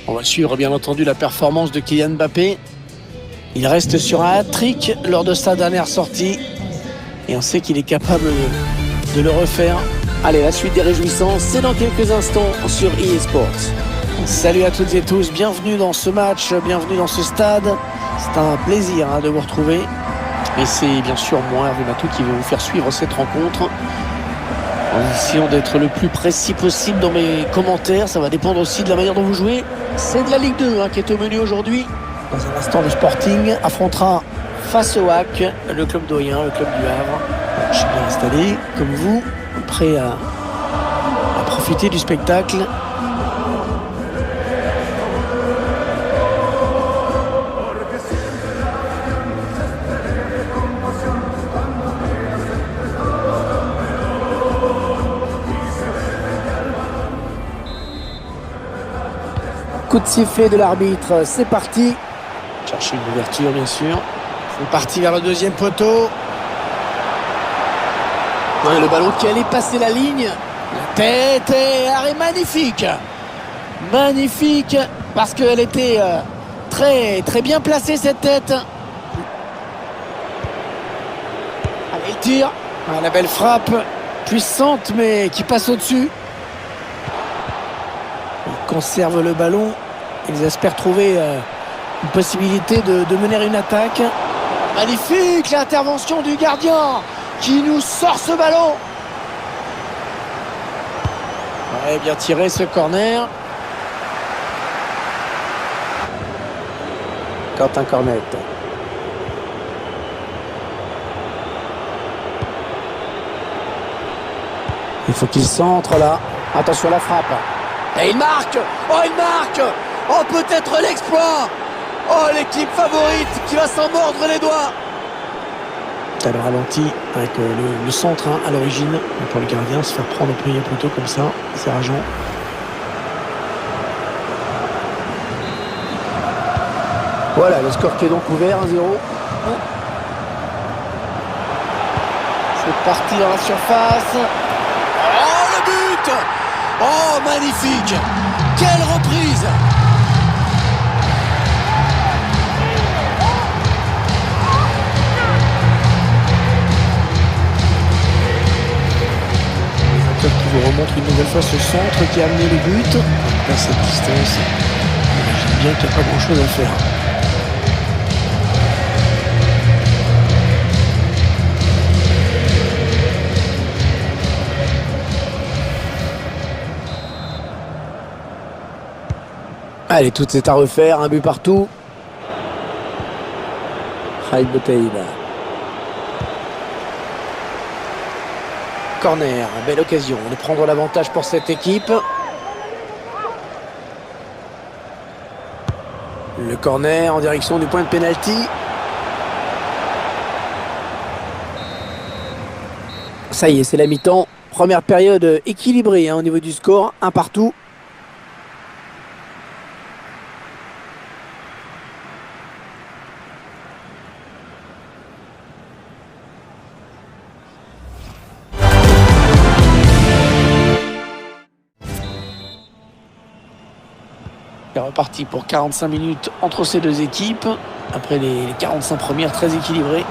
On va suivre bien entendu la performance de Kylian Mbappé. Il reste sur un hat-trick lors de sa dernière sortie. Et on sait qu'il est capable de le refaire. Allez, la suite des réjouissances, c'est dans quelques instants sur EA Sports. Salut à toutes et tous, bienvenue dans ce match, bienvenue dans ce stade. C'est un plaisir de vous retrouver. Et c'est bien sûr moi, Hervé Matou, qui vais vous faire suivre cette rencontre. En essayant d'être le plus précis possible dans mes commentaires. Ça va dépendre aussi de la manière dont vous jouez. C'est de la Ligue 2 qui est au menu aujourd'hui. Dans un instant, le Sporting affrontera face au HAC le club d'Orient, le club du Havre. Je suis bien installé, comme vous, prêt à profiter du spectacle. Coup de sifflet de l'arbitre, c'est parti. Chercher une ouverture bien sûr. C'est parti vers le deuxième poteau. Ouais, le ballon qui allait passer la ligne. La tête et arrêt magnifique. Magnifique parce qu'elle était très bien placée cette tête. Allez, le tir. La belle frappe puissante mais qui passe au-dessus. Ils conservent le ballon. Ils espèrent trouver une possibilité de mener une attaque. Magnifique l'intervention du gardien qui nous sort ce ballon. Ouais, bien tiré ce corner. Quentin Cornette. Il faut qu'il centre là. Attention à la frappe. Et il marque. Oh, il marque. Oh, peut-être l'exploit. Oh, l'équipe favorite qui va s'en mordre les doigts. Elle ralentit avec le centre à l'origine. Pour le gardien, se faire prendre au premier poteau comme ça, c'est rageant. Voilà, le score qui est donc ouvert, 1-0. C'est parti dans la surface. Oh, le but! Oh, magnifique! Quelle reprise! Qui vous remontre une nouvelle fois ce centre qui a amené le but. À cette distance, j'imagine bien qu'il n'y a pas grand chose à faire. Allez, tout est à refaire, un but partout. Khalid Boutaïba. Corner, belle occasion de prendre l'avantage pour cette équipe. Le corner en direction du point de pénalty. Ça y est, c'est la mi-temps. Première période équilibrée au niveau du score, un partout. C'est reparti pour 45 minutes entre ces deux équipes. Après les 45 premières très équilibrées.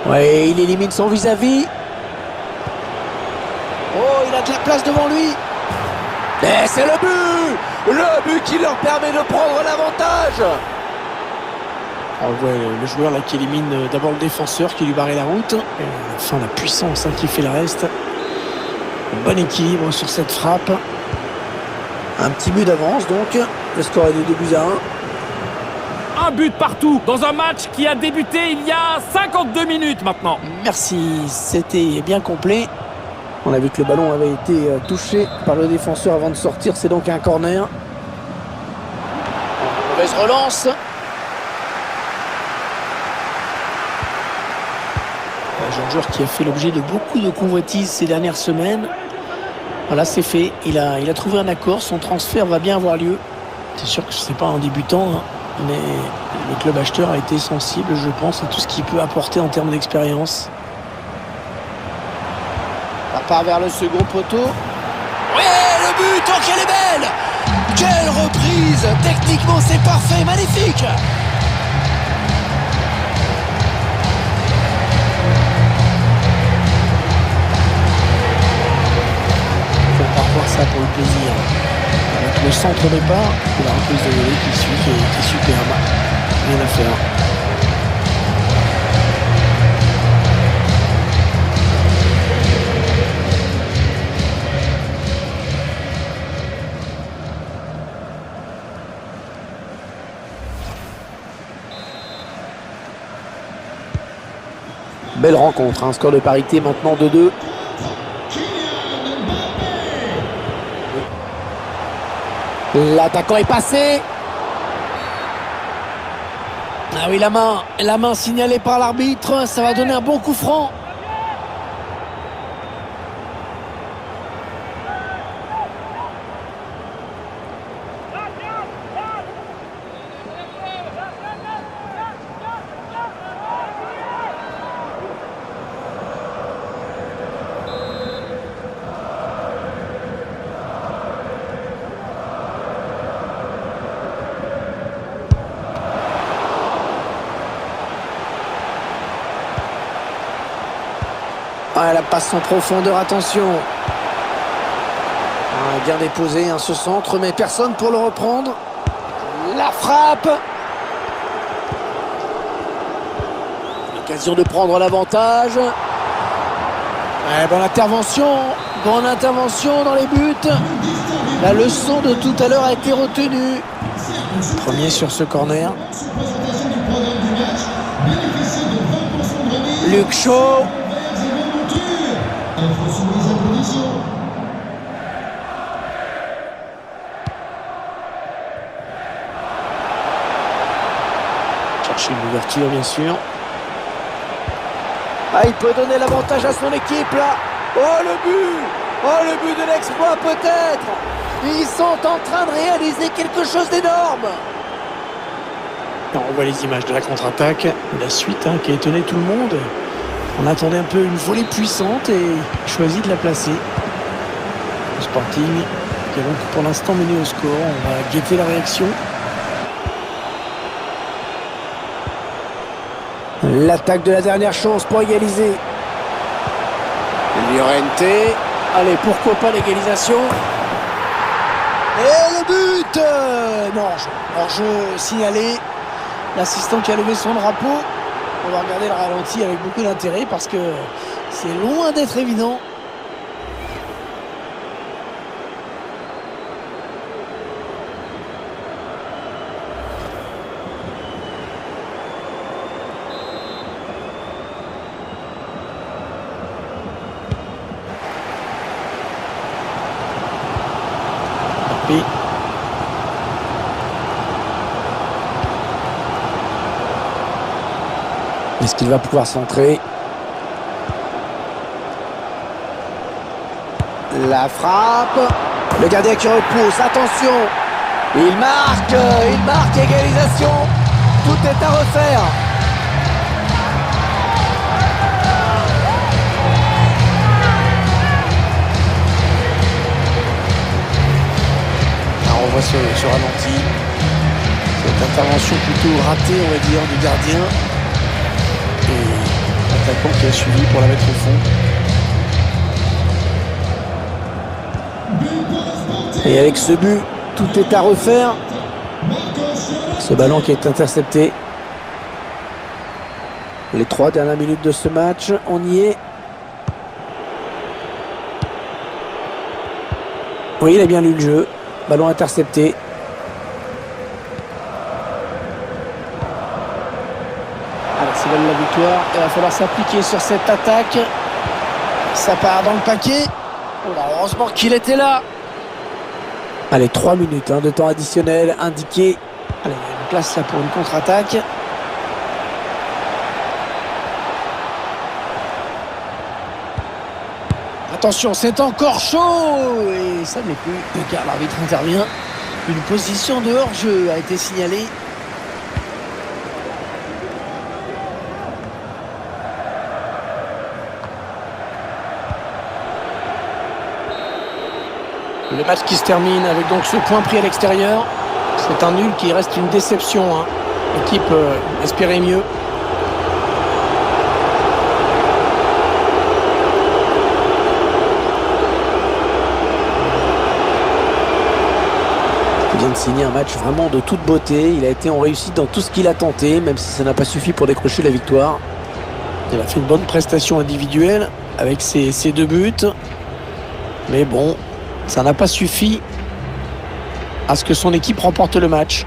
Ouais, il élimine son vis-à-vis. Oh, il a de la place devant lui. Et c'est le but! Le but qui leur permet de prendre l'avantage. On voit le joueur là qui élimine d'abord le défenseur qui lui barrait la route. Et à la fin, la puissance qui fait le reste. Bon équilibre sur cette frappe. Un petit but d'avance donc. Le score est de 2-1. Un but partout dans un match qui a débuté il y a 52 minutes maintenant. Merci, c'était bien complet. On a vu que le ballon avait été touché par le défenseur avant de sortir. C'est donc un corner. Mauvaise relance. Un joueur qui a fait l'objet de beaucoup de convoitises ces dernières semaines. Voilà, c'est fait. Il a trouvé un accord. Son transfert va bien avoir lieu. C'est sûr que ce n'est pas un débutant, mais le club acheteur a été sensible, je pense, à tout ce qu'il peut apporter en termes d'expérience. Ça part vers le second poteau. Ouais, le but, oh qu'elle est belle! Quelle reprise! Techniquement, c'est parfait, magnifique! Faut pas voir ça pour le plaisir. Avec le centre départ, la reprise de volée qui suit, qui est superbe. Rien à faire. Belle rencontre, un score de parité maintenant 2-2. L'attaquant est passé. Ah oui, la main signalée par l'arbitre, ça va donner un bon coup franc. Ah, la passe en profondeur, attention. Ah, bien déposé, ce centre, mais personne pour le reprendre. La frappe. L'occasion de prendre l'avantage. Ouais, bonne intervention dans les buts. La leçon de tout à l'heure a été retenue. Premier sur ce corner. Luke Shaw. Chercher une ouverture, bien sûr. Ah, il peut donner l'avantage à son équipe là. Oh le but de l'exploit peut-être. Ils sont en train de réaliser quelque chose d'énorme. On voit les images de la contre-attaque, la suite qui a étonné tout le monde. On attendait un peu une volée puissante et choisi de la placer. Le Sporting qui est donc pour l'instant mené au score. On va guetter la réaction. L'attaque de la dernière chance pour égaliser. Llorente. Allez, pourquoi pas l'égalisation. Et le but. Non, hors-jeu signalé. L'assistant qui a levé son drapeau. On va regarder le ralenti avec beaucoup d'intérêt parce que c'est loin d'être évident. Est-ce qu'il va pouvoir centrer? La frappe. Le gardien qui repousse. Attention. Il marque égalisation. Tout est à refaire. Alors on voit ce ralenti. Cette intervention plutôt ratée, on va dire, du gardien. Et l'attaquant qui a suivi pour la mettre au fond. Et avec ce but, tout est à refaire. Ce ballon qui est intercepté. Les 3 dernières minutes de ce match, on y est. Oui, il a bien lu le jeu. Ballon intercepté. C'est la victoire, il va falloir s'appliquer sur cette attaque. Ça part dans le paquet. Oh là, heureusement qu'il était là. Allez, 3 minutes de temps additionnel indiqué. Allez, il y a une place là pour une contre-attaque. Attention, c'est encore chaud. Et ça ne l'est plus, car l'arbitre intervient. Une position de hors-jeu a été signalée. Le match qui se termine avec donc ce point pris à l'extérieur. C'est un nul qui reste une déception, hein. L'équipe espérait mieux. Il vient de signer un match vraiment de toute beauté. Il a été en réussite dans tout ce qu'il a tenté, même si ça n'a pas suffi pour décrocher la victoire. Il a fait une bonne prestation individuelle avec ses 2 buts. Mais bon, ça n'a pas suffi à ce que son équipe remporte le match.